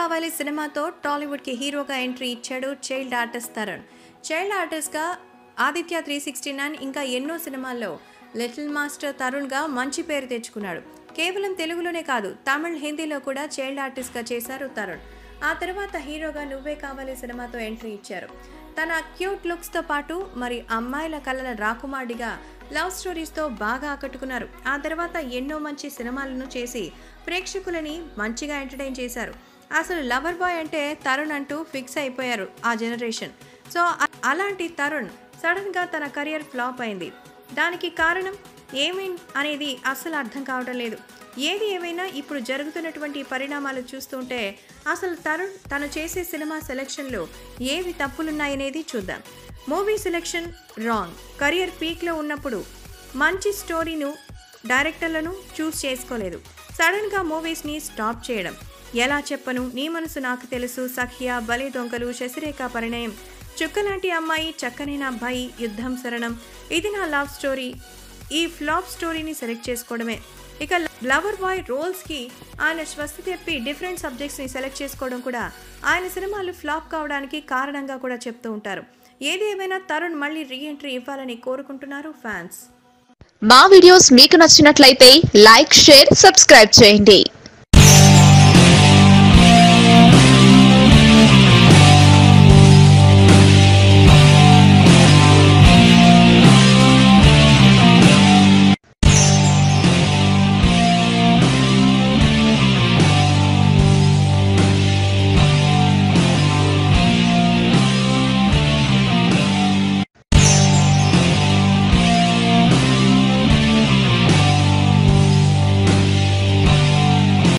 కావాలి సినిమాతో టాలీవుడ్కి హీరోగా ఎంట్రీ ఇచ్చాడు చైల్డ్ ఆర్టిస్ట్ తరుణ్. చైల్డ్ ఆర్టిస్ట్గా ఆదిత్య 369 ఇంకా ఎన్నో సినిమాల్లో లిటిల్ మాస్టర్ తరుణ్గా మంచి పేరు తెచ్చుకున్నాడు. కేవలం తెలుగులోనే కాదు, తమిళ్, హిందీలో కూడా చైల్డ్ ఆర్టిస్ట్గా చేశారు తరుణ్. ఆ తర్వాత హీరోగా నువ్వే కావాలి సినిమాతో ఎంట్రీ ఇచ్చారు. తన క్యూట్ లుక్స్తో పాటు మరి అమ్మాయిల కళల రాకుమార్డిగా లవ్ స్టోరీస్తో బాగా ఆకట్టుకున్నారు. ఆ తర్వాత ఎన్నో మంచి సినిమాలను చేసి ప్రేక్షకులని మంచిగా ఎంటర్టైన్ చేశారు. అసలు లవర్ బాయ్ అంటే తరుణ్ అంటూ ఫిక్స్ అయిపోయారు ఆ జనరేషన్. సో అలాంటి తరుణ్ సడన్గా తన కెరియర్ ఫ్లాప్ అయింది. దానికి కారణం ఏమి అనేది అస్సలు అర్థం కావడం లేదు. ఏది ఏమైనా ఇప్పుడు జరుగుతున్నటువంటి పరిణామాలు చూస్తుంటే అసలు తరుణ్ తను చేసే సినిమా సెలెక్షన్లో ఏవి తప్పులున్నాయనేది చూద్దాం. Movie selection wrong. కెరియర్ పీక్లో ఉన్నప్పుడు మంచి స్టోరీను, డైరెక్టర్లను చూస్ చేసుకోలేదు. సడన్గా మూవీస్ని స్టాప్ చేయడం. ఎలా చెప్పను, నీ మనసు నాకు తెలుసు, సఖ్య, బలి దొంగలు, శశిరేఖ పరిణయం, చుక్కలాంటి అమ్మాయి, చక్కనైన అబ్బాయి, యుద్ధం శరణం, ఇది నా లవ్ స్టోరీ. ఈ ఫ్లాప్ స్టోరీని సెలెక్ట్ చేసుకోవడమే. ఇక లవర్ బాయ్ రోల్స్కి ఆయన స్వస్తి చెప్పి డిఫరెంట్ సబ్జెక్ట్స్ని సెలెక్ట్ చేసుకోవడం కూడా ఆయన సినిమాలు ఫ్లాప్ కావడానికి కారణంగా కూడా చెప్తూ ఉంటారు. ఏది ఏమైనా తరుణ్ మళ్ళీ రీఎంట్రీ ఇవ్వాలని కోరుకుంటున్నారు ఫ్యాన్స్. మా వీడియోస్ మీకు నచ్చినట్లయితే లైక్, షేర్, సబ్స్క్రైబ్ చేయండి.